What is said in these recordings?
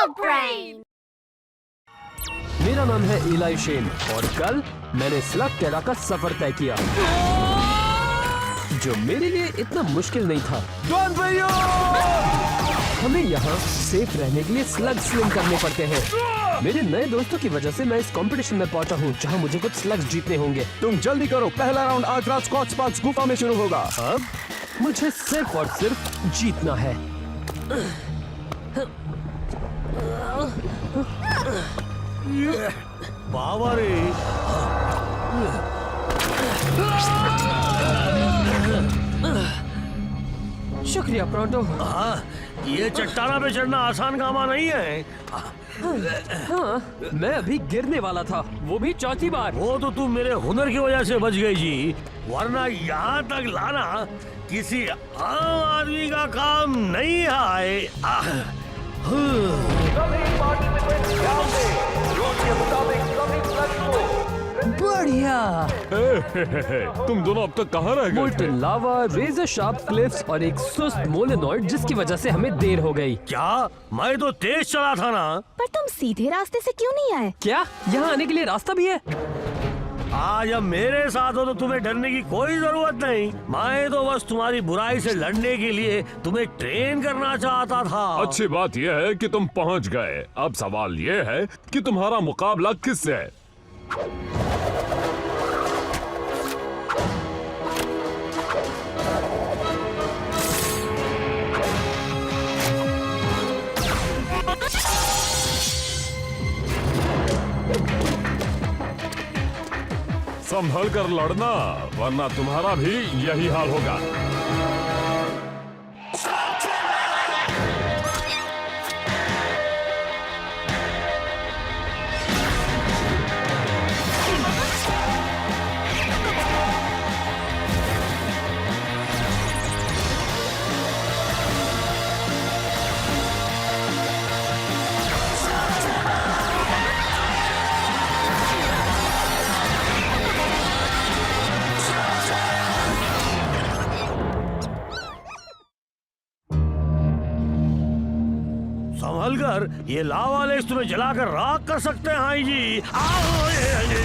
Slug Brain! मेरा नाम है इलाई शेन और कल मैंने स्लग टेरा का सफर तय किया, जो मेरे लिए इतना मुश्किल नहीं था। हमें यहाँ सेफ रहने के लिए स्लग स्लिंग करने पड़ते हैं। मेरे नए दोस्तों की वजह से मैं इस कंपटीशन में पहुंचा हूँ, जहाँ मुझे कुछ स्लग्स जीतने होंगे। तुम जल्दी करो, पहला राउंड आज रात स्कॉच स्पार्क्स गुफा में शुरू होगा। अब मुझे सिर्फ और सिर्फ जीतना है। बाबा रे, शुक्रिया प्रोंटो। ये चट्टाना पे चढ़ना आसान कामा नहीं है। हाँ, मैं अभी गिरने वाला था, वो भी चौथी बार। वो तो तुम मेरे हुनर की वजह से बच गई जी, वरना यहाँ तक लाना किसी आम आदमी का काम नहीं है। बढ़िया। तुम दोनों अब तक कहाँ रह गए? मोल्टन लावा, रेजर शार्प क्लिफ्स और एक सुस्त मोलेनॉइड, जिसकी वजह से हमें देर हो गई। क्या? मैं तो तेज चला था ना। पर तुम सीधे रास्ते से क्यों नहीं आए? क्या यहाँ आने के लिए रास्ता भी है? आज अब मेरे साथ हो तो तुम्हें डरने की कोई जरूरत नहीं। मैं तो बस तुम्हारी बुराई से लड़ने के लिए तुम्हें ट्रेन करना चाहता था। अच्छी बात यह है कि तुम पहुंच गए। अब सवाल यह है कि तुम्हारा मुकाबला किससे है? संभल कर लड़ना, वरना तुम्हारा भी यही हाल होगा। संभल कर, ये लावा लेस तुम्हें जलाकर राख कर सकते हैं। हाँ जी। अरे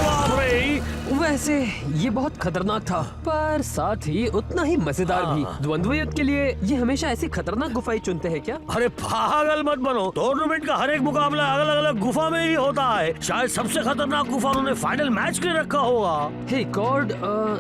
बाप रे! वैसे ये बहुत खतरनाक था, पर साथ ही उतना ही मजेदार भी। द्वंद्व युद्ध के लिए ये हमेशा ऐसी खतरनाक गुफाएं चुनते हैं क्या? अरे पागल मत बनो, टूर्नामेंट का हर एक मुकाबला अलग अलग गुफा में ही होता है। शायद सबसे खतरनाक गुफा उन्होंने फाइनल मैच के लिए रखा होगा। हे गॉड,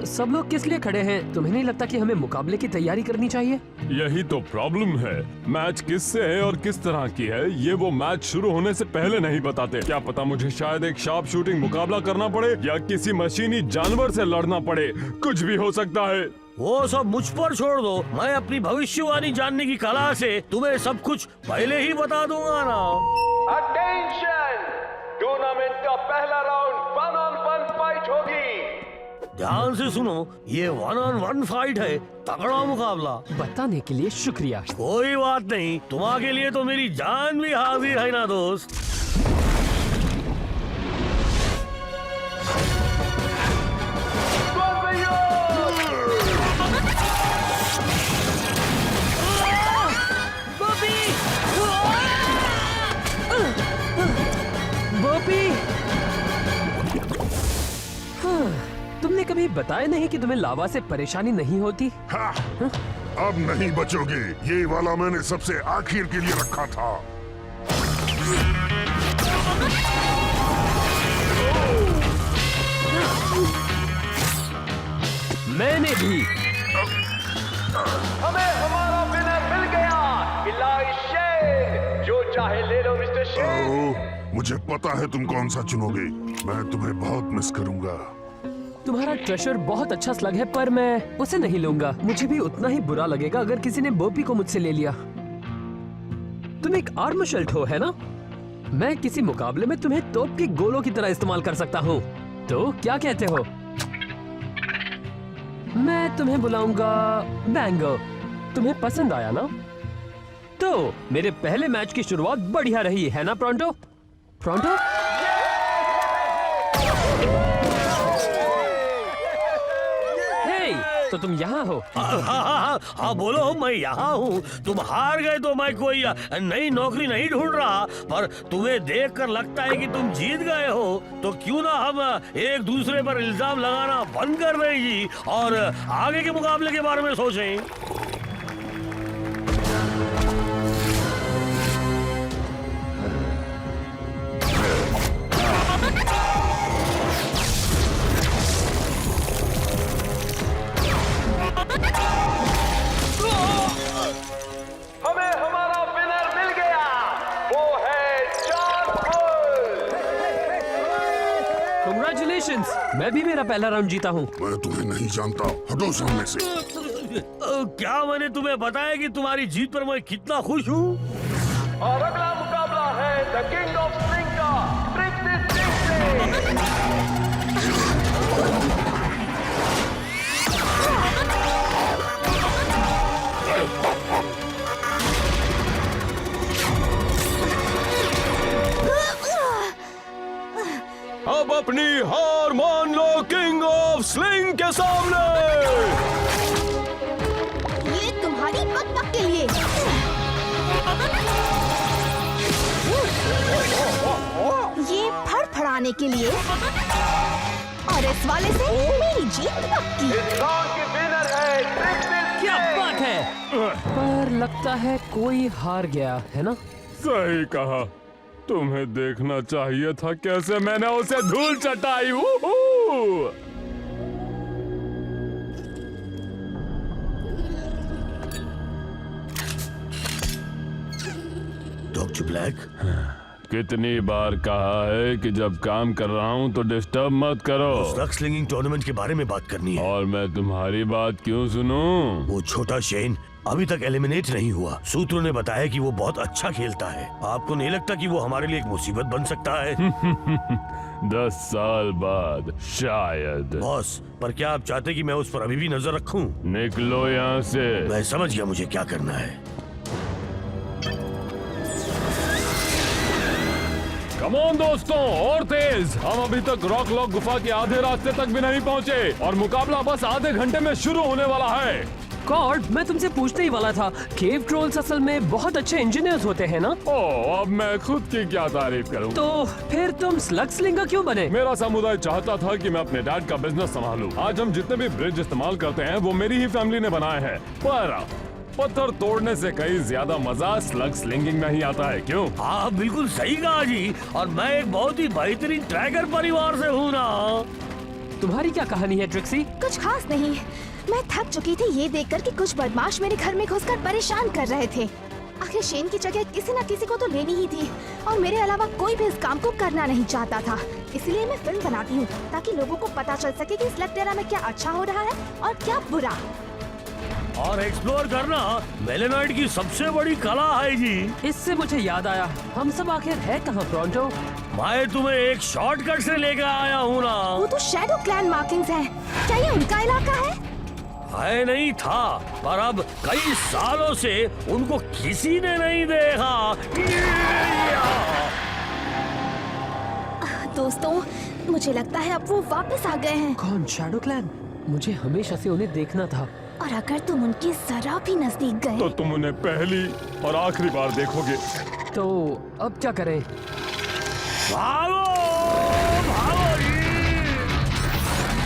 सब लोग किस लिए खड़े हैं? तुम्हें नहीं लगता कि हमें मुकाबले की तैयारी करनी चाहिए? यही तो प्रॉब्लम है। मैच किससे है और किस तरह की है, ये वो मैच शुरू होने से पहले नहीं बताते। क्या पता मुझे शायद एक शार्प शूटिंग मुकाबला करना पड़े या किसी मशीनी जानवर से लड़ना पड़े। कुछ भी हो सकता है। वो सब मुझ पर छोड़ दो, मैं अपनी भविष्यवाणी जानने की कला से तुम्हें सब कुछ पहले ही बता दूंगा ना। अटेंशन! टूर्नामेंट का पहला राउंड 1-on-1 फाइट होगी। ध्यान से सुनो, ये 1-on-1 फाइट है, तगड़ा मुकाबला। बताने के लिए शुक्रिया। कोई बात नहीं, तुम्हारे लिए तो मेरी जान भी हाजिर है ना दोस्त। तुमने कभी बताया नहीं कि तुम्हें लावा से परेशानी नहीं होती? हाँ, अब नहीं बचोगे। ये वाला मैंने सबसे आखिर के लिए रखा था। मैंने भी। हमें हमारा विनर मिल गया, इलाई शेन। जो चाहे ले लो मिस्टर शेन। ओह, मुझे पता है तुम कौन सा चुनोगे। मैं तुम्हें बहुत मिस करूंगा। तुम्हारा ट्रेशर बहुत अच्छा स्लग है, पर मैं उसे नहीं लूंगा। मुझे भी उतना ही बुरा लगेगा अगर किसी ने बोपी को मुझसे ले लिया। तुम एक आर्म शल्ट हो, है ना? मैं किसी मुकाबले में तुम्हें तोप के गोलों की तरह इस्तेमाल कर सकता हूँ। तो क्या कहते हो? मैं तुम्हें बुलाऊंगा बैंगो। तुम्हें पसंद आया ना? तो मेरे पहले मैच की शुरुआत बढ़िया रही, है ना प्रोंटो? प्रोंटो? तो तुम यहाँ हो? हाँ बोलो, मैं यहाँ हूँ। तुम हार गए तो मैं कोई नई नौकरी नहीं ढूंढ रहा, पर तुम्हें देखकर लगता है कि तुम जीत गए हो। तो क्यों ना हम एक दूसरे पर इल्जाम लगाना बंद कर दें जी, और आगे के मुकाबले के बारे में सोचें। हमें हमारा विनर मिल गया, वो है जॉन बुल। Congratulations! मैं भी मेरा पहला राउंड जीता हूँ। मैं तुम्हें नहीं जानता, हटो सामने से। क्या मैंने तुम्हें बताया कि तुम्हारी जीत पर मैं कितना खुश हूँ? और अगला मुकाबला है द किंग ऑफ स्लिंग का ट्रिक्सी स्टिंग से। अब अपनी हार मान लो किंग ऑफ स्लिंग के सामने। ये तुम्हारी बकबक के लिए। ये फड़फड़ाने के लिए। और इस वाले से मेरी जीत पक्की। इस राउंड की विनर है ट्रिक्सी क्या स्टिंग। बात है! पर लगता है कोई हार गया है ना? सही कहा, तुम्हें देखना चाहिए था कैसे मैंने उसे धूल चटाई। वूहू! डॉक्टर ब्लैक, कितनी बार कहा है कि जब काम कर रहा हूँ तो डिस्टर्ब मत करो। रग स्लिंगिंग टूर्नामेंट के बारे में बात करनी है। और मैं तुम्हारी बात क्यों सुनूं? वो छोटा शेन अभी तक एलिमिनेट नहीं हुआ। सूत्रों ने बताया कि वो बहुत अच्छा खेलता है। आपको नहीं लगता कि वो हमारे लिए एक मुसीबत बन सकता है? 10 साल बाद शायद। बॉस, पर क्या आप चाहते कि मैं उस पर अभी भी नजर रखूं? निकलो यहाँ से। मैं समझ गया मुझे क्या करना है। कम ऑन दोस्तों, और तेज। हम अभी तक रॉक लॉक गुफा के आधे रास्ते तक भी नहीं पहुँचे और मुकाबला बस आधे घंटे में शुरू होने वाला है। गॉड, मैं तुमसे पूछने ही वाला था, केव ट्रोल्स असल में बहुत अच्छे इंजीनियर्स होते हैं ना? ओह, अब मैं खुद की क्या तारीफ करूं? तो फिर तुम स्लग स्लिंगर क्यों बने? मेरा समुदाय चाहता था कि मैं अपने डैड का बिजनेस संभालूं। आज हम जितने भी ब्रिज इस्तेमाल करते हैं वो मेरी ही फैमिली ने बनाए हैं। पर पत्थर तोड़ने से कहीं ज्यादा मजा स्लग स्लिंगिंग में ही आता है, क्यों? आप बिल्कुल सही कहा जी, और मैं एक बहुत ही बेहतरीन ट्रैकर परिवार से हूँ ना। तुम्हारी क्या कहानी है ट्रिक्सी? कुछ खास नहीं, मैं थक चुकी थी ये देखकर कि कुछ बदमाश मेरे घर में घुसकर परेशान कर रहे थे। आखिर शेन की जगह किसी न किसी को तो लेनी ही थी, और मेरे अलावा कोई भी इस काम को करना नहीं चाहता था। इसलिए मैं फिल्म बनाती हूँ ताकि लोगों को पता चल सके कि स्लग टेरा में क्या अच्छा हो रहा है और क्या बुरा। और एक्सप्लोर करना मेलेनॉइड की सबसे बड़ी कला है जी। इससे मुझे याद आया, हम सब आखिर है कहाँ टोरंटो? मैं तुम्हें एक शॉर्टकट से लेकर आया हूँ ना। वो तो शैडो क्लैन मार्किंग्स हैं। क्या ये उनका इलाका है? है नहीं था, पर अब कई सालों से उनको किसी ने नहीं देखा। दोस्तों, मुझे लगता है अब वो वापस आ गए हैं। कौन? Shadow clan? मुझे हमेशा से उन्हें देखना था। और अगर तुम उनके जरा भी नजदीक गए तो तुम उन्हें पहली और आखिरी बार देखोगे। तो अब क्या करें? भागो, भागो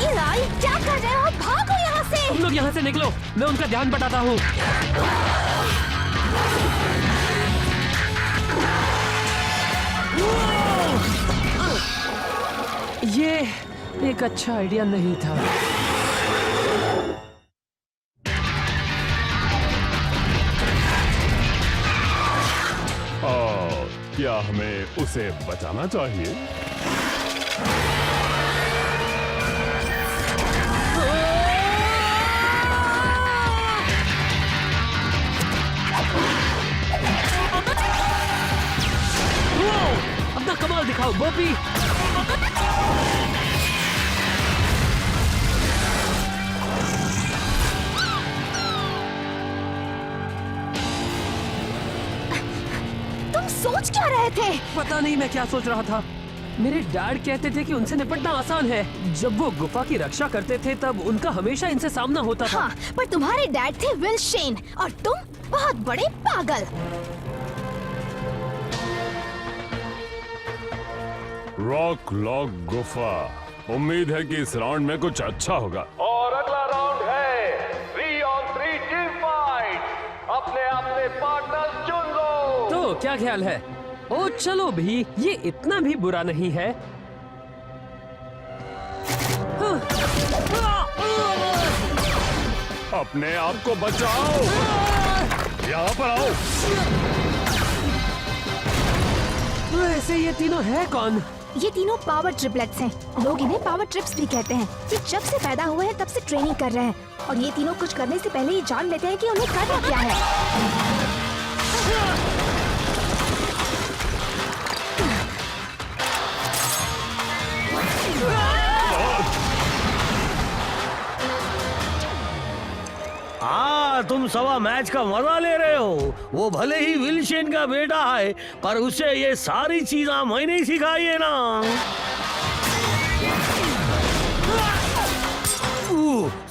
इलाई, क्या कर रहे हो? भागो यहाँ से! तुम लोग यहाँ से निकलो, मैं उनका ध्यान बटाता हूँ। ये एक अच्छा आइडिया नहीं था। क्या हमें उसे बचाना चाहिए? अपना कमाल दिखाओ बोपी। तुम सोच क्या रहे थे? पता नहीं मैं क्या सोच रहा था। मेरे डैड कहते थे कि उनसे निपटना आसान है। जब वो गुफा की रक्षा करते थे तब उनका हमेशा इनसे सामना होता था। हाँ, पर तुम्हारे डैड थे विल शेन और तुम बहुत बड़े पागल। रॉक लॉक गुफा। उम्मीद है कि इस राउंड में कुछ अच्छा होगा। और अगला राउंड है 3-on-3 टीम फाइट। अपने अपने पार्टनर्स चुन लो। तो क्या ख्याल है? ओ चलो भी, ये इतना भी बुरा नहीं है। अपने आप को बचाओ। यहाँ पर आओ। वैसे ये तीनों है कौन? ये तीनों पावर ट्रिपलेट्स हैं। लोग इन्हें पावर ट्रिप्स भी कहते हैं। ये जब से पैदा हुए हैं तब से ट्रेनिंग कर रहे हैं और ये तीनों कुछ करने से पहले ये जान लेते हैं कि उन्हें करना क्या है। तुम सवा मैच का मजा ले रहे हो। वो भले ही विल शेन का बेटा है, पर उसे ये सारी चीजें मैंने ही सिखाई है ना।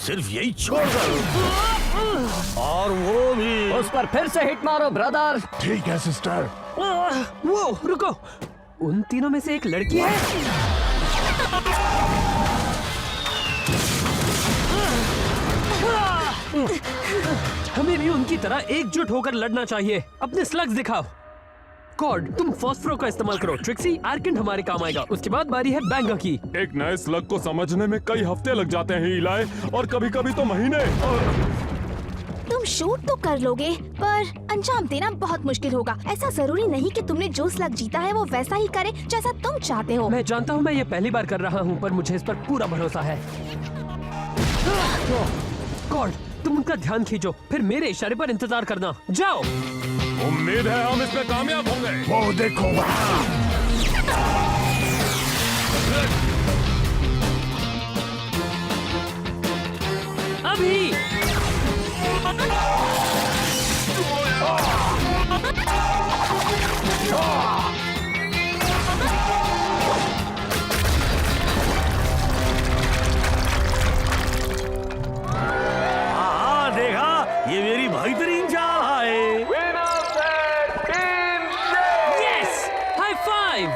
सिर्फ यही छोड़कर, और वो भी उस पर फिर से हिट मारो ब्रदर। ठीक है सिस्टर। वो रुको, उन तीनों में से एक लड़की है। हमें भी उनकी तरह एकजुट होकर लड़ना चाहिए। अपने स्लग्स दिखाओ। कॉर्ड, तुम फॉस्फरो का इस्तेमाल करो। ट्रिक्सी, आर्केंट हमारे काम आएगा। उसके बाद बारी है बैंगा की। एक नए स्लग को समझने में कई हफ्ते लग जाते हैं इलाय, और कभी-कभी तो महीने। तुम शूट तो कर लोगे, पर अंजाम देना बहुत मुश्किल होगा। ऐसा जरूरी नहीं कि तुमने जो स्लग जीता है वो वैसा ही करे जैसा तुम चाहते हो। मैं जानता हूँ मैं ये पहली बार कर रहा हूँ, पर मुझे इस पर पूरा भरोसा है। कॉर्ड, तुम उनका ध्यान खींचो, फिर मेरे इशारे पर इंतजार करना। जाओ। उम्मीद है हम इसमें कामयाब होंगे। वो देखो वहाँ। अभी हाँ देखा, ये मेरी बेहतरीन चाल है। विनर्स है team Shane. Yes, high five.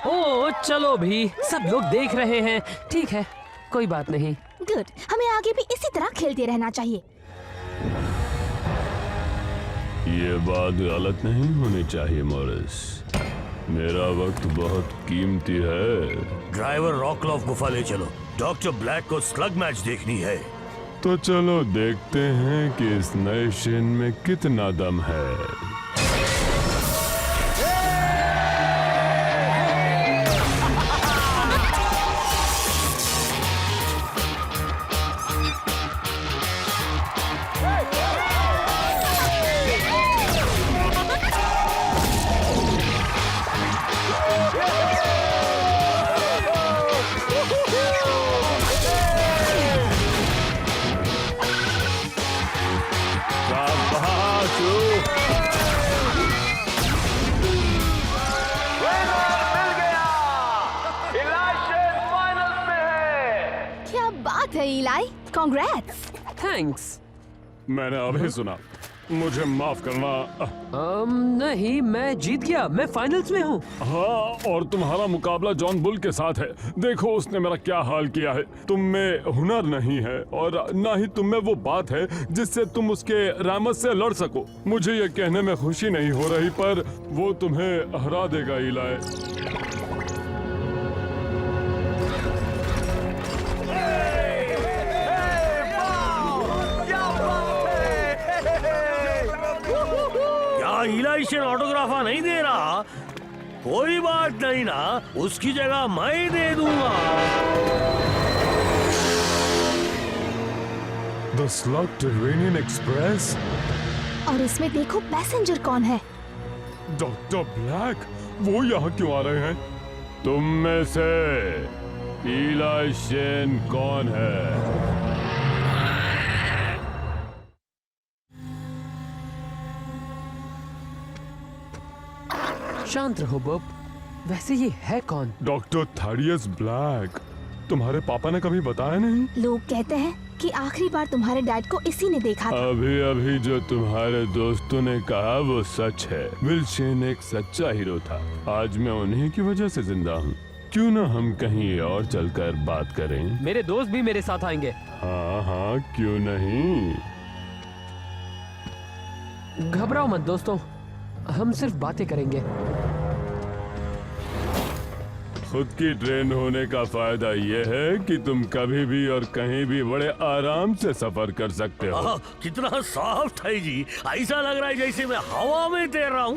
ओ चलो भी, सब लोग देख रहे हैं। ठीक है, कोई बात नहीं। गुड, हमें आगे भी इसी तरह खेलते रहना चाहिए। ये बात गलत नहीं होनी चाहिए मॉरिस। मेरा वक्त बहुत कीमती है। ड्राइवर रॉकलॉफ गुफा ले चलो। डॉक्टर ब्लैक को स्लग मैच देखनी है। तो चलो देखते हैं कि इस नए शेन में कितना दम है। विनर मिल गया। इलाय शेन फाइनल्स में है। क्या बात है इलाई, कांग्रेट्स। थैंक्स। मैंने अभी सुना। मुझे माफ करना। नहीं, मैं जीत गया। मैं फाइनल्स में हूँ। हाँ, और तुम्हारा मुकाबला जॉन बुल के साथ है। देखो उसने मेरा क्या हाल किया है। तुम में हुनर नहीं है और ना ही तुम में वो बात है जिससे तुम उसके रामत से लड़ सको। मुझे ये कहने में खुशी नहीं हो रही, पर वो तुम्हें हरा देगा इलाय। क्या इलाय शेन ऑटोग्राफा नहीं दे रहा? कोई बात नहीं ना, उसकी जगह मैं दे दूंगा। The slug Terranean Express. और इसमें देखो पैसेंजर कौन है। डॉक्टर ब्लैक, वो यहाँ क्यों आ रहे हैं? तुम में से इलाय शेन कौन है? शांत रहो बॉब। वैसे ये है कौन? Doctor Thaddeus black. तुम्हारे पापा ने कभी बताया नहीं? लोग कहते हैं कि आखिरी बार तुम्हारे डैड को इसी ने देखा था। अभी अभी जो तुम्हारे दोस्तों ने कहा वो सच है। विल शेन एक सच्चा हीरो था। आज मैं उन्हीं की वजह से जिंदा हूँ। क्यों ना हम कहीं और चलकर बात करें? मेरे दोस्त भी मेरे साथ आएंगे। हाँ हाँ, क्यों नहीं। घबराओ मत दोस्तों, हम सिर्फ बातें करेंगे। खुद की ट्रेन होने का फायदा ये है कि तुम कभी भी और कहीं भी बड़े आराम से सफर कर सकते हो। आह, कितना सॉफ्ट है जी, ऐसा लग रहा है जैसे मैं हवा में तैर रहा हूँ।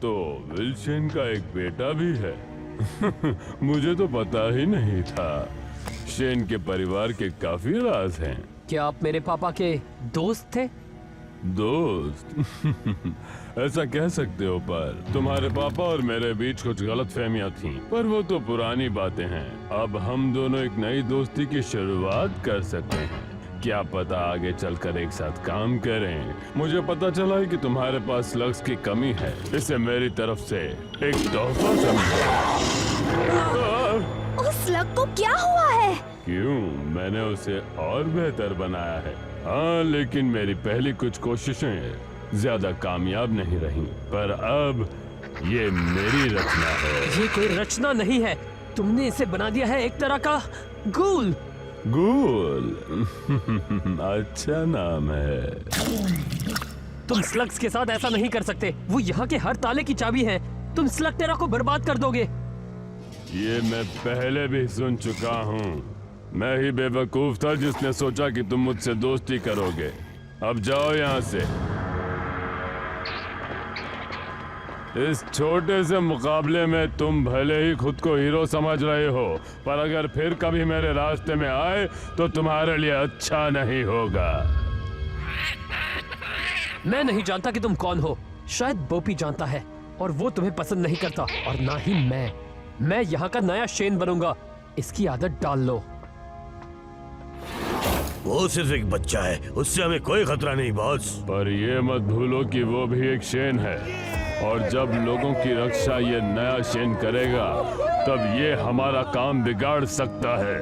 तो विल्सन का एक बेटा भी है। मुझे तो पता ही नहीं था। शेन के परिवार के काफी राज हैं। क्या आप मेरे पापा के दोस्त थे? दोस्त? ऐसा कह सकते हो, पर तुम्हारे पापा और मेरे बीच कुछ गलतफहमियां थीं, पर वो तो पुरानी बातें हैं। अब हम दोनों एक नई दोस्ती की शुरुआत कर सकते हैं। क्या पता आगे चलकर एक साथ काम करें। मुझे पता चला है कि तुम्हारे पास लक्स की कमी है। इसे मेरी तरफ से एक तोहफा समझो। उस स्लग को क्या हुआ है? क्यों, मैंने उसे और बेहतर बनाया है। हाँ, लेकिन मेरी पहली कुछ कोशिशें ज्यादा कामयाब नहीं रहीं। पर अब ये मेरी रचना है। ये कोई रचना नहीं है, तुमने इसे बना दिया है एक तरह का गूल। गूल? अच्छा नाम है। तुम स्लग्स के साथ ऐसा नहीं कर सकते। वो यहाँ के हर ताले की चाबी है। तुम स्लग टेरा को बर्बाद कर दोगे। ये मैं पहले भी सुन चुका हूँ। मैं ही बेवकूफ था जिसने सोचा कि तुम मुझसे दोस्ती करोगे। अब जाओ यहाँ से। इस छोटे से मुकाबले में तुम भले ही खुद को हीरो समझ रहे हो, पर अगर फिर कभी मेरे रास्ते में आए तो तुम्हारे लिए अच्छा नहीं होगा। मैं नहीं जानता कि तुम कौन हो। शायद बोपी जानता है और वो तुम्हें पसंद नहीं करता, और ना ही मैं यहाँ का नया शेन बनूंगा। इसकी आदत डाल लो। वो सिर्फ एक बच्चा है, उससे हमें कोई खतरा नहीं बॉस। पर ये मत भूलो कि वो भी एक शेन है, और जब लोगों की रक्षा ये नया शेन करेगा तब ये हमारा काम बिगाड़ सकता है।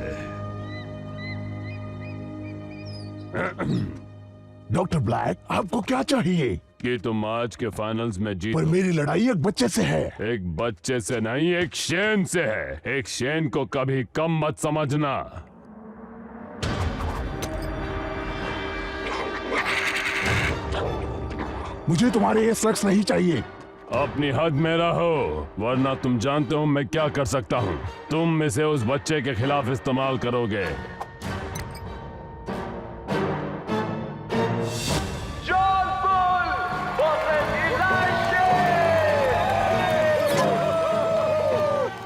डॉक्टर ब्लैक, आपको क्या चाहिए? कि तुम आज के फाइनल्स में जीतो। पर मेरी लड़ाई एक बच्चे से है। एक बच्चे से नहीं, एक शेन से है। एक शेन को कभी कम मत समझना। मुझे तुम्हारे ये शख्स नहीं चाहिए। अपनी हद में रहो, वरना तुम जानते हो मैं क्या कर सकता हूँ। तुम इसे उस बच्चे के खिलाफ इस्तेमाल करोगे। John Bull versus Elisha.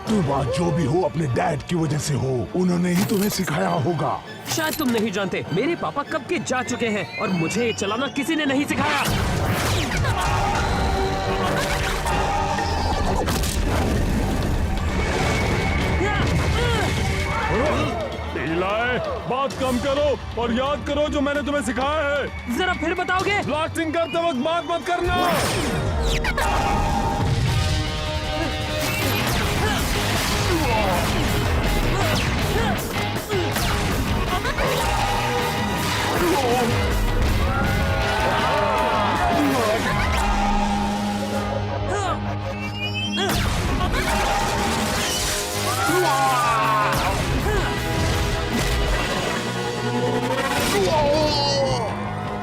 तुम आज जो भी हो अपने डैड की वजह से हो। उन्होंने ही तुम्हें सिखाया होगा। शायद तुम नहीं जानते, मेरे पापा कब के जा चुके हैं और मुझे ये चलाना किसी ने नहीं सिखाया। इलाय, बात कम करो और याद करो जो मैंने तुम्हें सिखाया है। जरा फिर बताओगे? ब्लास्टिंग करते वक्त बात मत करना।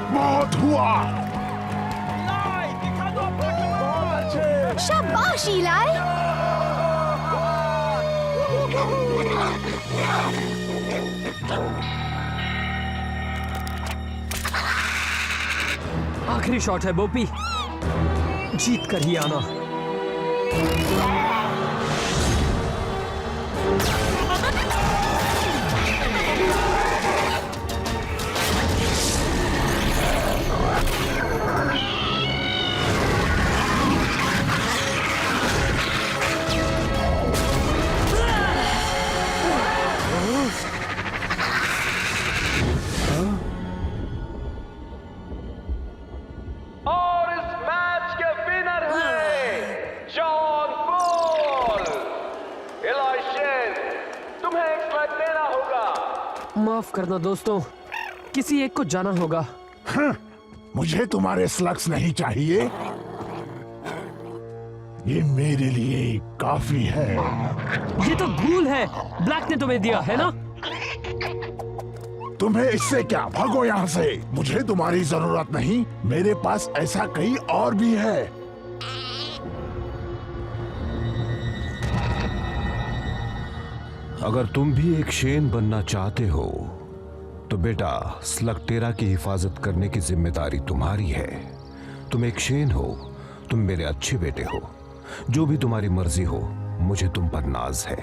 बहुत हुआ। शाबाश इलाई। आखिरी शॉट है बोपी, जीत कर ही आना। और इस मैच के विनर हैं जॉन माफ करना दोस्तों, किसी एक को जाना होगा। मुझे तुम्हारे स्लग्स नहीं चाहिए, ये मेरे लिए काफी है। ये तो घूल है, ब्लैक ने तुम्हें दिया है ना? तुम्हें इससे क्या, भागो यहाँ से। मुझे तुम्हारी जरूरत नहीं, मेरे पास ऐसा कई और भी है। अगर तुम भी एक शेन बनना चाहते हो तो बेटा स्लगटेरा की हिफाजत करने की जिम्मेदारी तुम्हारी है। तुम एक शेन हो, तुम मेरे अच्छे बेटे हो, जो भी तुम्हारी मर्जी हो, मुझे तुम पर नाज है।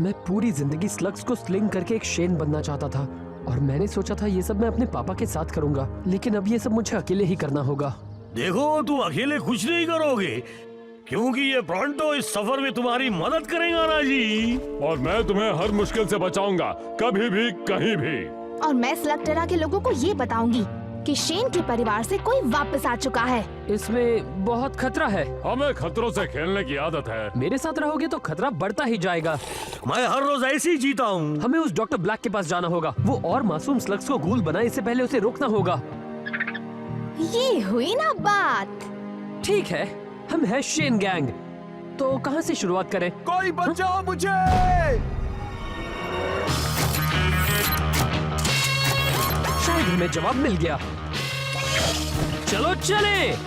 मैं पूरी जिंदगी स्लग्स को स्लिंग करके एक शेन बनना चाहता था और मैंने सोचा था ये सब मैं अपने पापा के साथ करूंगा, लेकिन अब ये सब मुझे अकेले ही करना होगा। देखो तुम अकेले कुछ नहीं करोगे, क्योंकि ये ब्रॉन्टो इस सफर में तुम्हारी मदद करेगा ना जी। और मैं तुम्हें हर मुश्किल से बचाऊंगा, कभी भी कहीं भी। और मैं स्लगटेरा के लोगों को ये बताऊंगी कि शेन के परिवार से कोई वापस आ चुका है। इसमें बहुत खतरा है। हमें खतरों से खेलने की आदत है। मेरे साथ रहोगे तो खतरा बढ़ता ही जाएगा। मैं हर रोज ऐसे ही जीता हूँ। हमें उस डॉक्टर ब्लैक के पास जाना होगा। वो और मासूम स्लग्स को घूल बनाए, इससे पहले उसे रोकना होगा। ये हुई ना बात। ठीक है, हम है शेन गैंग, तो कहाँ से शुरुआत करें? कोई बचाओ मुझे। शायद हमें जवाब मिल गया। चलो चलें।